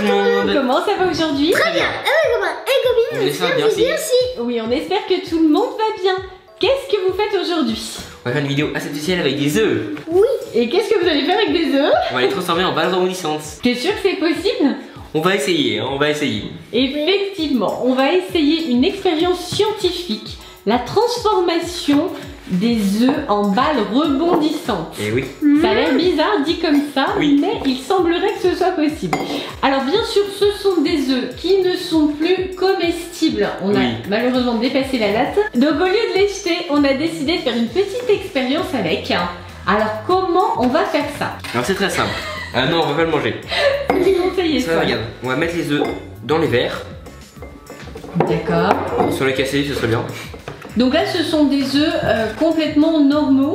tout le monde. Comment ça va aujourd'hui? Très bien. On espère bien aussi. Oui, on espère que tout le monde va bien. Qu'est-ce que vous faites aujourd'hui? On va faire une vidéo assez spéciale avec des œufs. Oui. Et qu'est-ce que vous allez faire avec des œufs? On va les transformer en balles rebondissantes. T'es sûr que c'est possible? On va essayer, hein, on va essayer. Effectivement, on va essayer une expérience scientifique. La transformation des œufs en balles rebondissantes. Et oui. Ça a l'air bizarre dit comme ça, Oui. mais il semblerait que ce soit possible. Alors bien sûr, ce sont des œufs qui ne sont plus comestibles. On a malheureusement dépassé la latte. Donc au lieu de les jeter, on a décidé de faire une petite expérience avec. Alors comment on va faire ça? Alors c'est très simple. Ah non, on va pas le manger. Conseillez Ça, ça. regarde, on va mettre les œufs dans les verres. D'accord. Sur les casser, ce serait bien. Donc là, ce sont des œufs complètement normaux.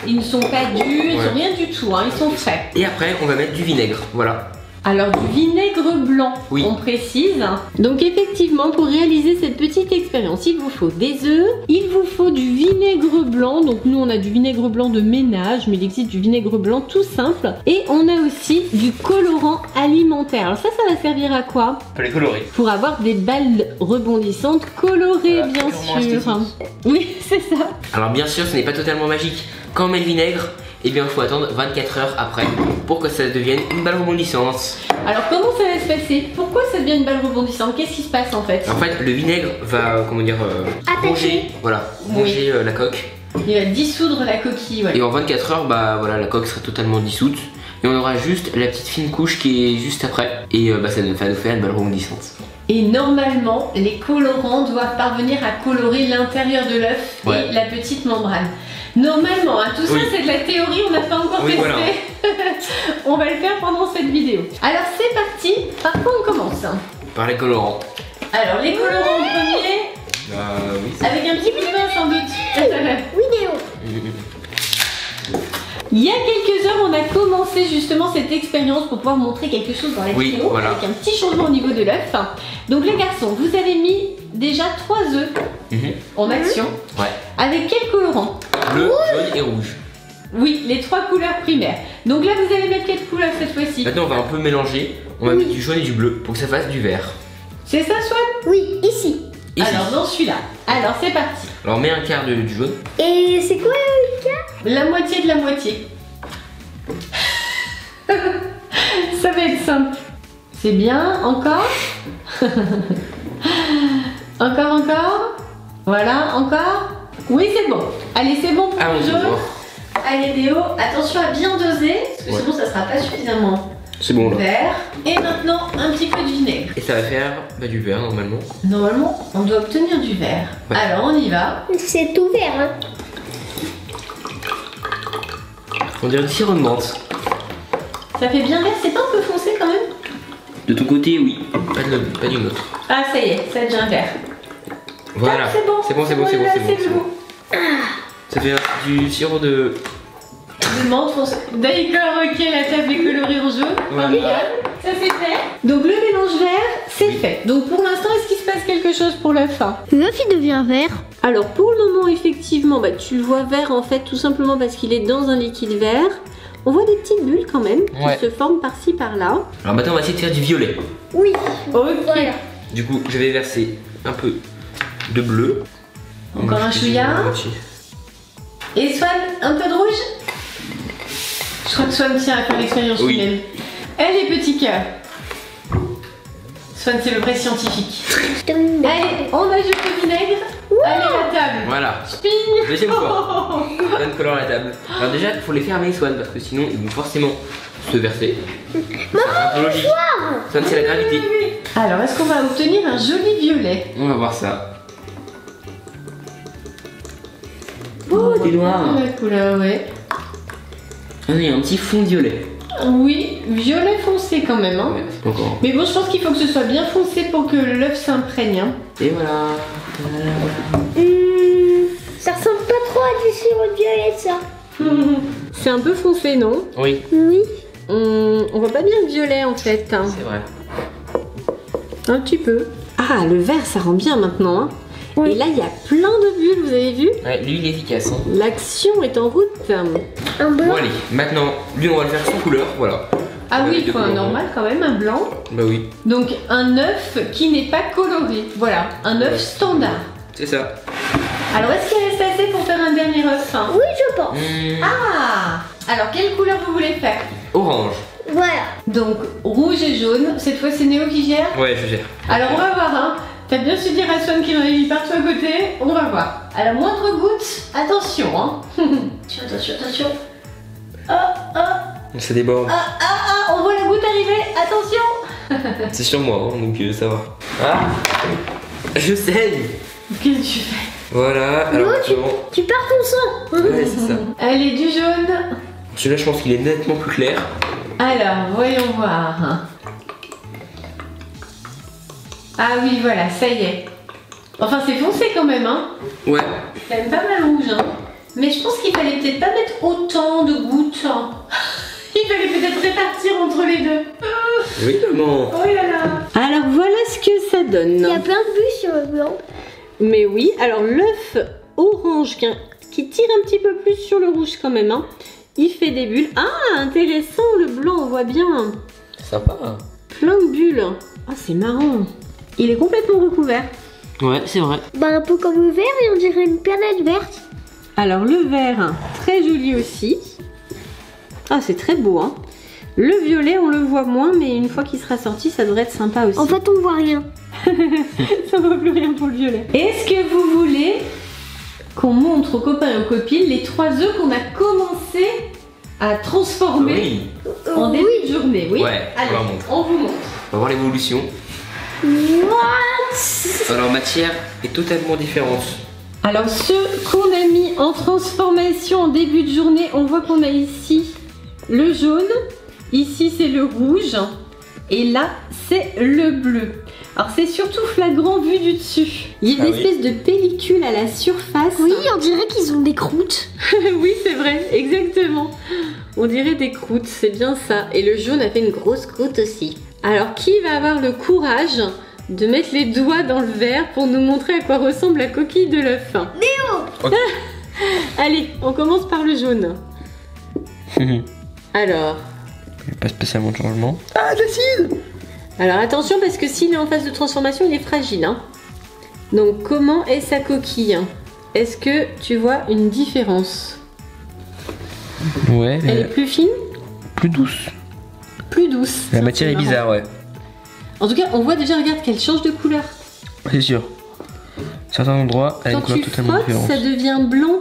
Ils ne sont pas durs, ils sont rien du tout, hein, ils sont frais. Et après, on va mettre du vinaigre, voilà. Alors du vinaigre blanc, on précise. Donc effectivement, pour réaliser cette petite expérience, il vous faut des œufs, il vous faut du vinaigre blanc. Donc nous, on a du vinaigre blanc de ménage, mais il existe du vinaigre blanc tout simple. Et on a aussi du colorant alimentaire. Alors ça va servir à quoi? Pour les colorer. Pour avoir des balles rebondissantes colorées, voilà, bien sûr. Oui, c'est ça. Alors bien sûr, ce n'est pas totalement magique. Quand on met le vinaigre, eh bien il faut attendre 24 heures après pour que ça devienne une balle rebondissante. Alors comment ça va se passer? Pourquoi ça devient une balle rebondissante? Qu'est-ce qui se passe en fait? En fait, le vinaigre va, comment dire, ronger, voilà, ronger la coque. Il va dissoudre la coquille, Et en 24 heures, bah voilà, la coque sera totalement dissoute. Et on aura juste la petite fine couche qui est juste après. Et bah ça nous fait une balle rebondissante. Et normalement, les colorants doivent parvenir à colorer l'intérieur de l'œuf et la petite membrane. Normalement, hein, tout ça c'est de la théorie, on n'a pas encore testé. Voilà. On va le faire pendant cette vidéo. Alors c'est parti, par quoi on commence? Par les colorants. Alors les colorants en premier, avec un petit coup de main sans doute. Il y a quelques heures, on a commencé justement cette expérience pour pouvoir montrer quelque chose dans la vidéo, avec un petit changement au niveau de l'œuf. Donc les garçons, vous avez mis déjà 3 œufs en action. Avec quel colorant? Bleu, jaune et rouge. Oui, les 3 couleurs primaires. Donc là, vous allez mettre quelle couleur cette fois-ci? Maintenant, on va un peu mélanger. On va mettre du jaune et du bleu pour que ça fasse du vert. C'est ça, Swan? Oui, ici. Alors, dans celui-là. Alors, c'est parti. Alors, on met un quart du jaune. Et c'est quoi le quart? La moitié de la moitié. Ça va être simple. C'est bien, encore. Encore. Voilà, encore. Oui, c'est bon. Allez, c'est bon pour le jaune. Allez, Léo, attention à bien doser, parce que sinon, ça sera pas suffisamment vert. Et maintenant, un petit peu de vinaigre. Et ça va faire du vert, normalement. Normalement, on doit obtenir du vert. Alors, on y va. C'est tout vert, hein. On dirait du sirop de menthe. Ça fait bien vert, c'est pas un peu foncé quand même? De ton côté, oui. Pas du nôtre. Ah, ça y est, ça devient vert. Voilà. C'est bon. C'est bon. Ça fait du sirop de menthe foncé. D'accord, ok, la table est colorée en jaune. Formidable. Ça c'est fait. Donc le mélange vert, c'est fait. Donc pour l'instant, est-ce qu'il se passe quelque chose pour l'œuf? L'œuf il devient vert. Alors pour le moment, effectivement, tu le vois vert en fait tout simplement parce qu'il est dans un liquide vert. On voit des petites bulles quand même qui se forment par-ci par-là. Alors maintenant, on va essayer de faire du violet. Oui. Ok. Voilà. Du coup, je vais verser un peu de bleu. Encore un chouïa. Et Swan, un peu de rouge? Je crois que Swan tient à faire l'expérience lui-même. Allez, petit cœur. Swan, c'est le vrai scientifique. Allez, on ajoute le vinaigre. Allez, la table. Voilà. Spin. Deuxième fois. Swan colore la table. Alors déjà, il faut les fermer, Swan, parce que sinon, ils vont forcément se verser. C'est un peu logique. Swan, c'est la gravité. Alors, est-ce qu'on va obtenir un joli violet? On va voir ça. Oh, des noirs. La couleur, Ah, il y a un petit fond violet. Oui, violet foncé quand même. Hein. Encore. Mais bon, je pense qu'il faut que ce soit bien foncé pour que l'œuf s'imprègne. Hein. Et voilà. Ça ressemble pas trop à du sirop de violet, ça. C'est un peu foncé, non? Oui. Oui. On voit pas bien le violet en fait. C'est vrai. Un petit peu. Ah, le vert, ça rend bien maintenant. Hein. Oui. Et là, il y a plein de bulles, vous avez vu? Ouais, lui, il est efficace. Hein. L'action est en route. Un blanc. Bon, allez, maintenant, lui, on va le faire sans couleur, voilà. Ah oui, il faut un normal quand même, un blanc. Bah oui. Donc un œuf qui n'est pas coloré. Voilà, un œuf standard. C'est ça. Alors est-ce qu'il reste assez pour faire un dernier œuf? Oui, je pense. Ah! Alors quelle couleur vous voulez faire? Orange. Voilà. Donc rouge et jaune. Cette fois c'est Néo qui gère? Ouais, je gère. Alors on va voir, hein. T'as bien su dire à Swan qu'il réunit partout à côté. On va voir. À la moindre goutte, attention, hein. Attention. Ça déborde. On voit la goutte arriver. Attention. C'est sur moi, hein, donc ça va. Ah! Je saigne. Qu'est-ce que tu fais? Voilà, alors Tu perds ton sang. ouais, c'est ça. Allez, du jaune. Celui-là, je pense qu'il est nettement plus clair. Alors, voyons voir. Ah oui, voilà, ça y est. Enfin, c'est foncé quand même, hein. Ouais. C'est quand même pas mal rouge, hein. Mais je pense qu'il fallait peut-être pas mettre autant de gouttes. Hein. Il fallait peut-être répartir entre les deux. Oui, maman. Oh là là. Alors voilà ce que ça donne. Il y a plein de bulles sur le blanc. Mais oui, alors l'œuf orange qui tire un petit peu plus sur le rouge quand même, hein. Il fait des bulles. Ah, intéressant, le blanc, on voit bien. Sympa. Plein de bulles. Ah, c'est marrant. Il est complètement recouvert. Ouais, c'est vrai. Bah, un peu comme le vert, mais on dirait une planète verte. Alors le vert, très joli aussi. Ah, c'est très beau, hein. Le violet, on le voit moins, mais une fois qu'il sera sorti, ça devrait être sympa aussi. En fait, on voit rien. Ça ne vaut plus rien pour le violet. Est-ce que vous voulez qu'on montre aux copains et aux copines les 3 œufs qu'on a commencé à transformer en début de journée? Oui. Ouais, allez, on leur montre. on vous montre. On va voir l'évolution. What? Alors, matière est totalement différente. Alors ceux qu'on a mis en transformation en début de journée, on voit qu'on a ici le jaune, ici c'est le rouge et là c'est le bleu. Alors c'est surtout flagrant vu du dessus. Il y a une espèce de pellicule à la surface. Oui, on dirait qu'ils ont des croûtes. Oui, c'est vrai, exactement. On dirait des croûtes, c'est bien ça. Et le jaune a fait une grosse croûte aussi. Alors qui va avoir le courage de mettre les doigts dans le verre pour nous montrer à quoi ressemble la coquille de l'œuf? Néo! Okay. Allez, on commence par le jaune. Alors. Il n'y a pas spécialement de changement. Ah, d'acide! Alors attention parce que s'il est en phase de transformation, il est fragile, hein. Donc comment est sa coquille? Est-ce que tu vois une différence? Ouais. Elle est plus fine? Plus douce. Plus douce. La matière est bizarre, ouais. En tout cas, on voit déjà, regarde, qu'elle change de couleur. C'est sûr. Certains endroits, elle a une couleur totalement différente. Ça devient blanc.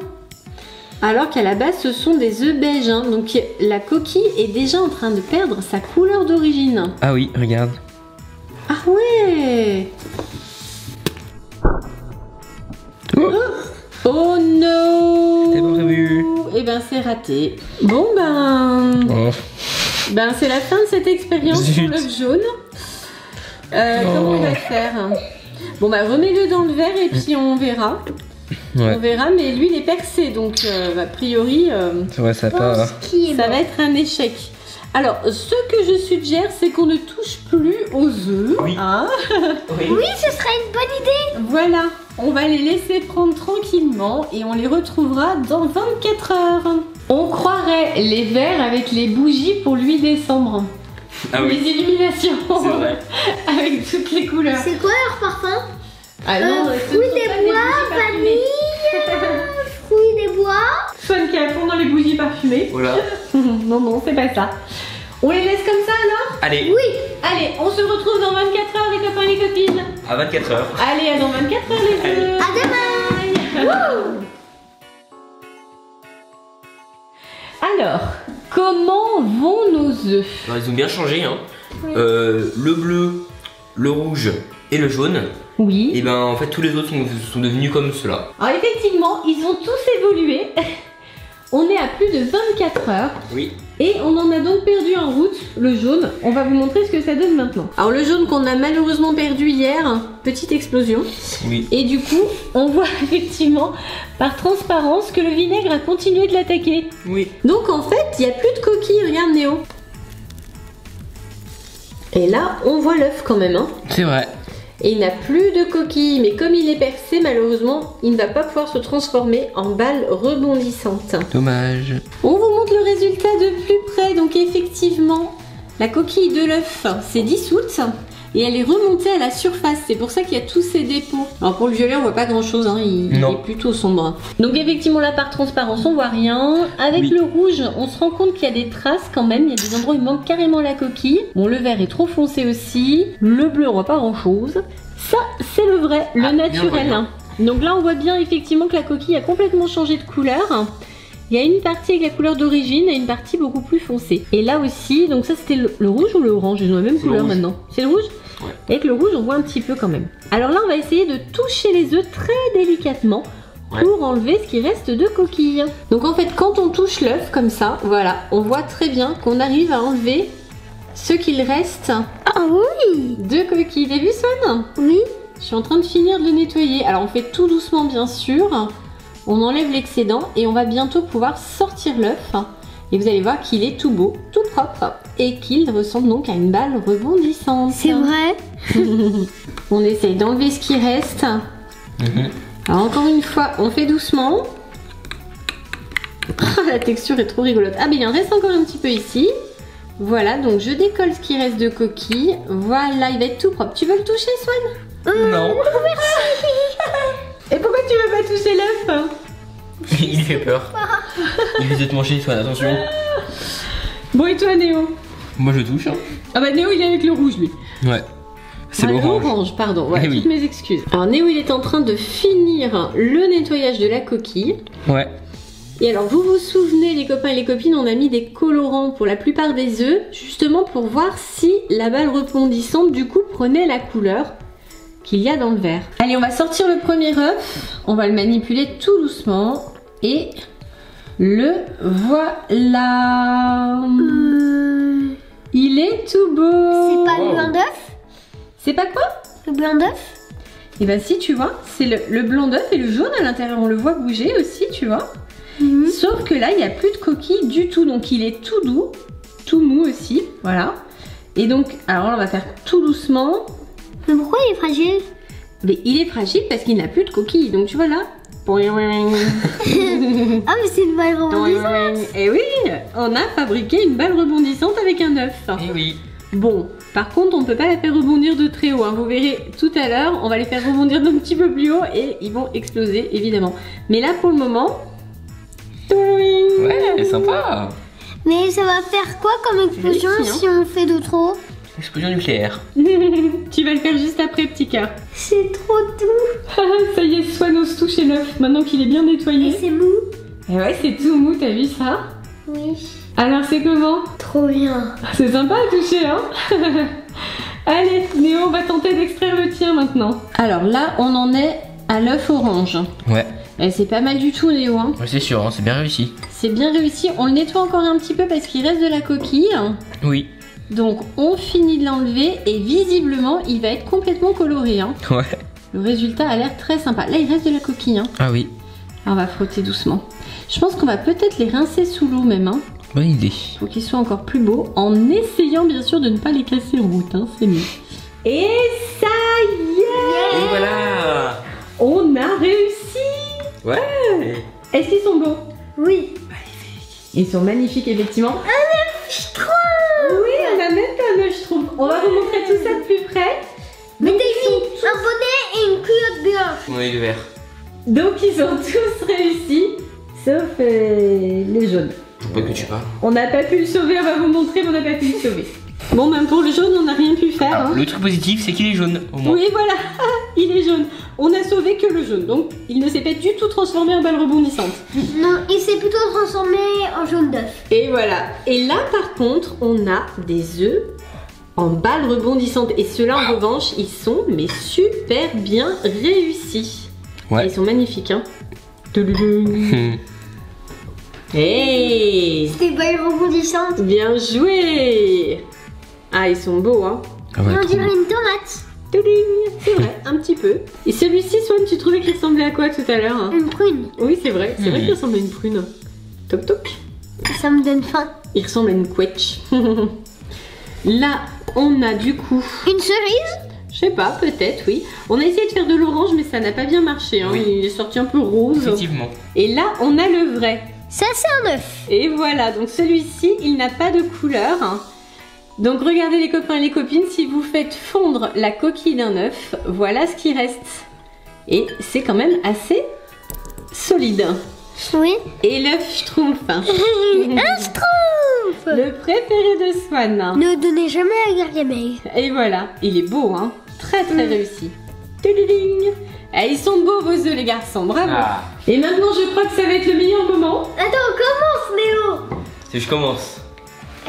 Alors qu'à la base, ce sont des œufs beiges, hein. Donc la coquille est déjà en train de perdre sa couleur d'origine. Ah oui, regarde. Ah ouais. Oh no. C'était pas prévu. Eh ben c'est raté. Bon ben c'est la fin de cette expérience sur l'œuf jaune. Comment on va faire? Bon bah remets-le dans le verre et puis on verra. Ouais. On verra, mais lui il est percé donc a priori c'est vrai, ça va être un échec. Alors ce que je suggère c'est qu'on ne touche plus aux œufs. Oui. Hein. Oui, ce serait une bonne idée. Voilà, on va les laisser prendre tranquillement et on les retrouvera dans 24 heures. On croirait les verres avec les bougies pour l'huile décembre. Ah oui. Les illuminations. C'est vrai. Avec toutes les couleurs. C'est quoi leur parfum? Ah non, fruits des bois, vanille, fruits des bois. Swan qui est à fond dans les bougies parfumées. Voilà. Non, c'est pas ça. On les laisse comme ça alors? Allez. Oui. Allez, on se retrouve dans 24 heures les copains et les copines. À 24 heures. Allez, à dans 24 heures les œufs. À demain. Alors, comment vont nos œufs? Alors, ils ont bien changé, hein. Oui. Le bleu, le rouge et le jaune. Oui. Et ben en fait tous les autres sont devenus comme cela. Alors effectivement, ils ont tous évolué. On est à plus de 24 heures. Oui. Et on en a donc perdu en route, le jaune. On va vous montrer ce que ça donne maintenant. Alors le jaune qu'on a malheureusement perdu hier, petite explosion. Oui. Et du coup, on voit effectivement par transparence que le vinaigre a continué de l'attaquer. Oui. Donc en fait, il n'y a plus de coquilles, regarde Néo. Et là, on voit l'œuf quand même, hein. C'est vrai. Et il n'a plus de coquille, mais comme il est percé, malheureusement, il ne va pas pouvoir se transformer en balle rebondissante. Dommage. On vous montre le résultat de plus près, donc effectivement, la coquille de l'œuf s'est dissoute et elle est remontée à la surface. C'est pour ça qu'il y a tous ces dépôts. Alors pour le violet, on voit pas grand chose, hein. Il est plutôt sombre. Donc effectivement, là par transparence, on voit rien. Avec le rouge, on se rend compte qu'il y a des traces quand même. Il y a des endroits où il manque carrément la coquille. Bon, le vert est trop foncé aussi. Le bleu, on voit pas grand chose. Ça, c'est le vrai, le naturel. Donc là, on voit bien effectivement que la coquille a complètement changé de couleur. Il y a une partie avec la couleur d'origine et une partie beaucoup plus foncée. Et là aussi, donc ça c'était le rouge ou le orange? Ils ont la même couleur maintenant. C'est le rouge? Ouais. Avec le rouge, on voit un petit peu quand même. Alors là, on va essayer de toucher les œufs très délicatement pour enlever ce qui reste de coquille. Donc en fait, quand on touche l'œuf comme ça, voilà, on voit très bien qu'on arrive à enlever ce qu'il reste de coquille. T'as vu, Swan? Oui. Je suis en train de finir de le nettoyer. Alors on fait tout doucement, bien sûr. On enlève l'excédent et on va bientôt pouvoir sortir l'œuf. Et vous allez voir qu'il est tout beau, tout propre et qu'il ressemble donc à une balle rebondissante. C'est vrai. On essaye d'enlever ce qui reste. Alors encore une fois, on fait doucement. La texture est trop rigolote. Ah mais il en reste encore un petit peu ici. Voilà, donc je décolle ce qui reste de coquille. Voilà, il va être tout propre. Tu veux le toucher, Swan? Non. Merci. Et pourquoi tu veux pas toucher l'œuf? Il fait peur. Il veut te manger, Swan, attention. Bon, et toi, Néo? Moi je touche. Ah bah Néo, il est avec le rouge, lui. Ouais. C'est l'orange. L'orange, pardon. Ouais, toutes mes excuses. Alors Néo, il est en train de finir le nettoyage de la coquille. Ouais. Et alors, vous vous souvenez, les copains et les copines, on a mis des colorants pour la plupart des œufs, justement pour voir si la balle rebondissante, du coup, prenait la couleur qu'il y a dans le verre. Allez, on va sortir le premier œuf. On va le manipuler tout doucement. Et le voilà. Il est tout beau. C'est pas le blanc d'œuf? C'est pas quoi? Le blanc d'œuf? Et bah si, tu vois, c'est le blanc d'œuf et le jaune à l'intérieur. On le voit bouger aussi, tu vois. Sauf que là, il n'y a plus de coquille du tout. Donc il est tout doux, tout mou aussi. Voilà. Et donc, alors là, on va faire tout doucement. Mais pourquoi il est fragile? Mais il est fragile parce qu'il n'a plus de coquille. Donc tu vois là. Ah mais c'est une balle rebondissante. Et oui, on a fabriqué une balle rebondissante avec un œuf. Et oui. Bon, par contre, on ne peut pas la faire rebondir de très haut. Hein. Vous verrez tout à l'heure, on va les faire rebondir d'un petit peu plus haut et ils vont exploser évidemment. Mais là pour le moment, ouais, sympa. Mais ça va faire quoi comme explosion si on fait de trop? Explosion nucléaire. Tu vas le faire juste après, petit cœur. C'est trop doux. Ça y est, Swan ose toucher l'œuf maintenant qu'il est bien nettoyé. Et c'est mou. Et ouais, c'est tout mou, t'as vu ça? Oui. Alors c'est comment? Trop bien. C'est sympa à toucher, hein? Allez, Néo, on va tenter d'extraire le tien maintenant. Alors là, on en est à l'œuf orange. Ouais. Et c'est pas mal du tout, Néo. Hein. Ouais, c'est sûr, hein, c'est bien réussi. C'est bien réussi. On le nettoie encore un petit peu parce qu'il reste de la coquille. Oui. Donc on finit de l'enlever et visiblement il va être complètement coloré. Hein. Ouais. Le résultat a l'air très sympa. Là il reste de la coquille. Hein. Ah oui. Alors, on va frotter doucement. Je pense qu'on va peut-être les rincer sous l'eau même. Hein. Bonne idée. Pour qu'ils soient encore plus beaux. En essayant bien sûr de ne pas les casser en route. Hein. C'est mieux. Et ça y est. Et voilà. On a réussi. Ouais. Est-ce qu'ils sont beaux? Oui. Ils sont magnifiques effectivement. Un œuf trop. Oui, on a même un œuf, je trouve. On va vous montrer tout ça de plus près. Mettez un bonnet et une culotte blanche. On est de vert. Donc ils ont tous réussi, sauf les jaunes. Faut pas que tu parles. On n'a pas pu le sauver, on va vous montrer, mais on n'a pas pu le sauver. Bon, même pour le jaune, on n'a rien pu faire. Alors, hein. le truc positif, c'est qu'il est jaune au moins. Oui, voilà, il est jaune. On a sauvé que le jaune, donc il ne s'est pas du tout transformé en balle rebondissante. Non, il s'est plutôt transformé en jaune d'œuf. Et voilà. Et là, par contre, on a des œufs en balle rebondissante. Et ceux-là, en revanche, ils sont mais super bien réussis. Ouais. Et ils sont magnifiques, hein. Hey, C'était balle rebondissante. bien joué. Ah, ils sont beaux, hein. Ah ouais, On trop dirait bon. une tomate. C'est vrai, un petit peu. Et celui-ci, Swan, tu trouvais qu'il ressemblait à quoi tout à l'heure hein? Une prune. Oui, c'est vrai qu'il ressemble à une prune. Toc toc. Ça me donne faim. Il ressemble à une couetche. Là, on a du coup... Une cerise? Je sais pas, peut-être, oui. On a essayé de faire de l'orange, mais ça n'a pas bien marché. Hein. Oui. Il est sorti un peu rose. Effectivement. Et là, on a le vrai. Ça, c'est un œuf. Et voilà, donc celui-ci, il n'a pas de couleur. Donc regardez les copains et les copines, si vous faites fondre la coquille d'un œuf, voilà ce qui reste. Et c'est quand même assez solide. Oui. Et l'œuf Schtroumpf. Un Schtroumpf. Le préféré de Swan. Ne donnez jamais à Gargamel. Et voilà, il est beau, hein. Très réussi. Tududing. Eh, ils sont beaux vos œufs les garçons, bravo. Ah. Et maintenant je crois que ça va être le meilleur moment. Attends, commence Léo. Si je commence.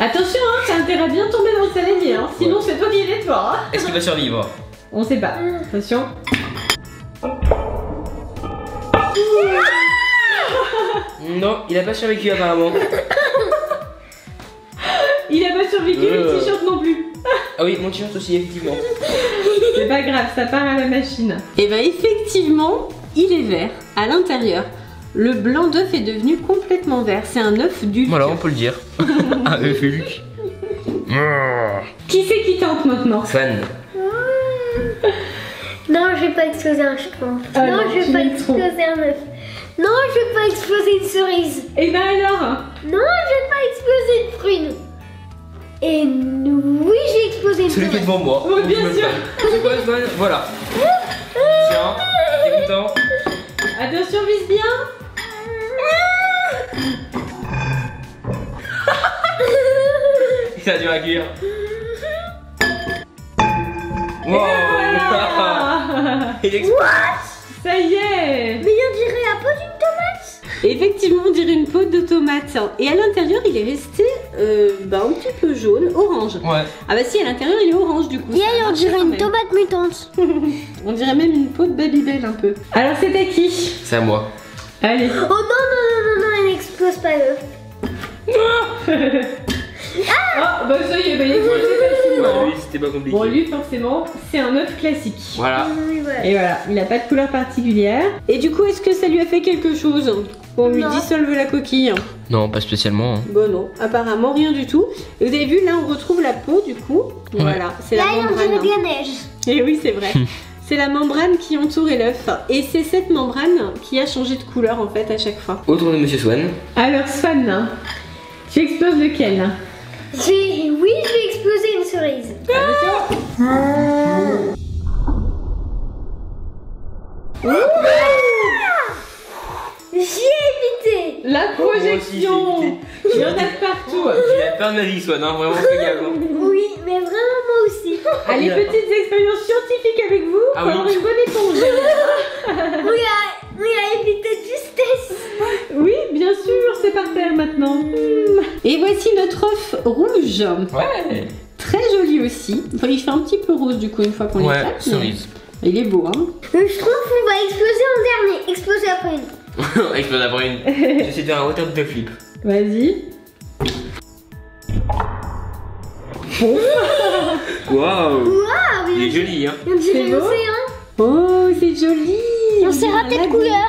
Attention, hein, t'as intérêt à bien tomber dans le saladier, hein. Sinon c'est toi qui les nettoie. Hein. Est-ce qu'il va survivre? On sait pas. Attention. Non, il a pas survécu apparemment. Il a pas survécu, le t-shirt non plus. Ah oui, mon t-shirt aussi, effectivement. C'est pas grave, ça part à la machine. Et ben effectivement, il est vert à l'intérieur. Le blanc d'œuf est devenu complètement vert. C'est un œuf du. Voilà, on peut le dire. Un œuf Luc. Qui c'est qui tente maintenant? Fan. Non, je vais pas exploser un Schtroumpf. Ah non, non, je vais tu pas m'aimes trop. exploser un œuf. Non, je vais pas exploser une cerise. Et ben alors? Non, je vais pas exploser une prune. Et oui, j'ai explosé une Celui qui est tomate. devant moi. Oui, bien Donc, je me sûr. prends. C'est quoi, Swan? Voilà. Tiens, t'es content? Attention, vise bien. Ça a dû à cuire. Wow. Voilà. Il explose. Ça y est. Mais on dirait la peau d'une tomate. Effectivement, on dirait une peau de tomate. Et à l'intérieur, il est resté un petit peu jaune, orange. Ouais. Ah bah si, à l'intérieur, il est orange du coup. Et ça a on marché dirait quand une même. tomate mutante. On dirait même une peau de Babybel un peu. Alors c'est à qui? C'est à moi. Allez. Oh non, non, non, non, non, elle n'explose pas l'œuf. Ah bah ça y est, bah, il est explosé facilement. Ouais, lui, c'était pas compliqué. Bon, lui forcément, c'est un œuf classique. Voilà. Oui, voilà. Et voilà, il n'a pas de couleur particulière. Et du coup, est-ce que ça lui a fait quelque chose qu'on lui Non. dissolve la coquille? Non, pas spécialement. Hein. Bon non, apparemment rien du tout. Et vous avez vu, là on retrouve la peau du coup. Voilà, c'est la Là, on membrane. dirait de la neige. Et oui, c'est vrai. C'est la membrane qui entourait l'œuf. Et c'est cette membrane qui a changé de couleur en fait à chaque fois. Autour de Monsieur Swan. Alors Swan, tu exploses lequel? Oui, je vais exploser une cerise. J'ai évité. La projection. Il y en a de partout. J'ai la peur de ma vie, Swan, hein. Vraiment, fais gaffe. Hein. Oui, mais vraiment moi aussi. Allez, petites expériences scientifiques avec vous. Ah Faut oui. avoir une bonne éponge. Oui, à éviter de justesse. Oui, bien sûr, c'est par terre maintenant. Et voici notre œuf rouge. Ouais. Très joli aussi. Enfin, il fait un petit peu rose du coup une fois qu'on Ouais, l'éclate. mais cerise. Il est beau, hein. Je trouve qu'on va exploser en dernier. Exploser après une. Explose après une. J'essaie de faire un hauteur de flip. Vas-y. Waouh. Waouh, Il est joli, hein. on dirait C'est beau. l'océan. Oh, c'est joli. On s'est dirait un raté de lagon. couleur.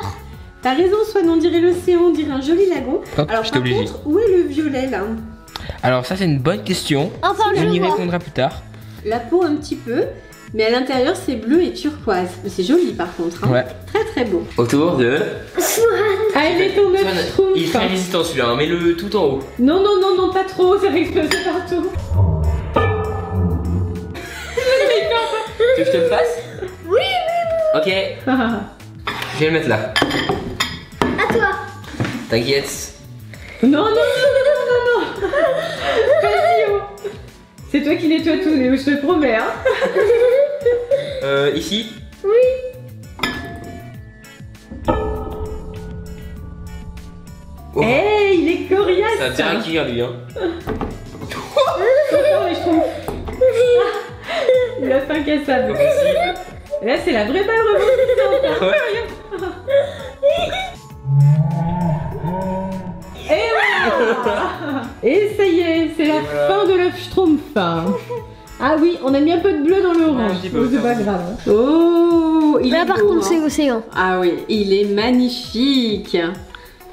T'as raison, Swan, on dirait l'océan, on dirait un joli lagon. Hop, Alors j'étais par obligé. contre, où est le violet là? Alors, ça, c'est une bonne question. Enfin, Je je n'y le vois. répondrai plus tard. La peau un petit peu, mais à l'intérieur c'est bleu et turquoise. C'est joli par contre, hein. Ouais. Très très beau. Autour de. Swan. Allez, ton œuf, je trouve. Il est très résistant celui-là, hein. Mets-le tout en haut. Non, non, non, non, pas trop, ça va exploser partout. Tu veux que je te le fasse? Oui, Ok, je vais le mettre là. à toi. T'inquiète. Non, non, non, non, non, non. Vas-y, oh. C'est toi qui nettoies tout, Léo, je te le promets, hein. Ici. Oh. Eh, il est coriace. Ça a direct qui lui, hein. Non, mais je trouve. Il a fait incassable. Et là, c'est la vraie balle rebondissante. Ouais. Et voilà. Et ça y est, c'est la voilà. fin de l'œuf Schtroumpf. Ah oui, on a mis un peu de bleu dans le orange. un petit peu. Oh, c'est pas grave. Oh, il Là, est par beau, contre, hein. c'est l'océan. Ah oui, il est magnifique.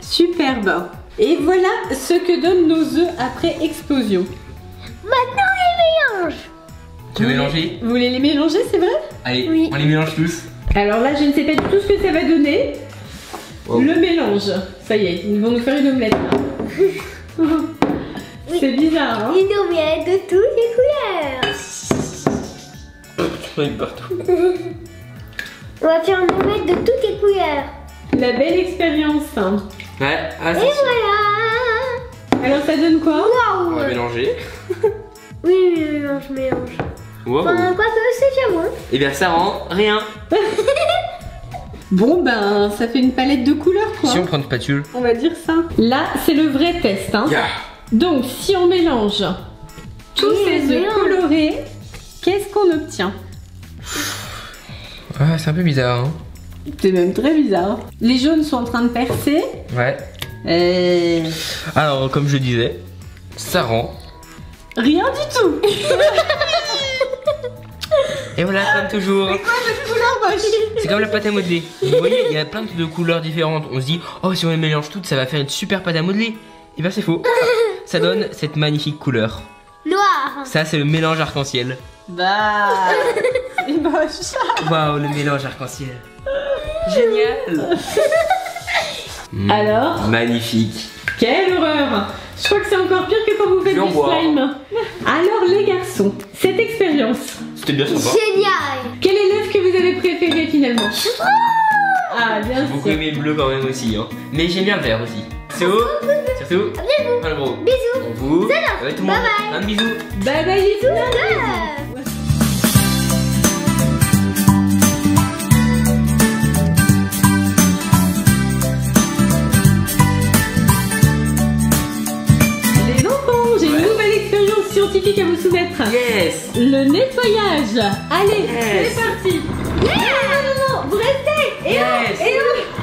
Superbe. Et voilà ce que donnent nos œufs après explosion. Maintenant, les mélanges. Tu veux mélanger? Vous voulez les mélanger, c'est vrai? Allez, Oui. on les mélange tous. Alors là, je ne sais pas du tout ce que ça va donner. Wow. Le mélange. Ça y est, ils vont nous faire une omelette. Là. C'est bizarre, hein? Une omelette de toutes les couleurs. J'en ai partout. On va faire une omelette de toutes les couleurs. La belle expérience. Hein. Ouais, ah, Et c'est sûr. voilà. Alors ça donne quoi? On va Waouh. mélanger. Oui, je mélange. Wow. Enfin, quoi que c'est déjà bon. Et bien ça rend rien. Bon ben, ça fait une palette de couleurs quoi. Si on prend une spatule. On va dire ça. Là, c'est le vrai test. Hein. Yeah. Donc, si on mélange tous ces œufs colorés, qu'est-ce qu'on obtient? Ah, c'est un peu bizarre. Hein. C'est même très bizarre. Les jaunes sont en train de percer. Ouais. Alors, comme je disais, ça rend. Rien du tout. Et voilà, comme toujours. C'est quoi cette couleur moche? C'est comme la pâte à modeler. Vous voyez, il y a plein de couleurs différentes. On se dit, oh, si on les mélange toutes, ça va faire une super pâte à modeler. Et ben, c'est faux. Ça donne cette magnifique couleur. Noir. Ça, c'est le mélange arc-en-ciel. Bah, c'est moche. Waouh, le mélange arc-en-ciel. Génial. Alors? Magnifique. Quelle horreur! Je crois que c'est encore pire que quand vous faites Je vais en du boire. slime. Alors les garçons, cette expérience, C'était bien sympa. Génial. quel est l'œuf que vous avez préféré finalement? Ah bien J'ai beaucoup sûr. aimé le bleu quand même aussi. Hein. Mais j'aime bien le vert aussi. Surtout, un gros. Bisous. Pour vous. Ouais, tout le monde. Bye bye. Un bisou. Bye bye les tout. Les enfants, j'ai une nouvelle expérience scientifique à vous soumettre. Yes. Le nettoyage. Allez, Yes. c'est parti. Non, vous restez. Et Yes. on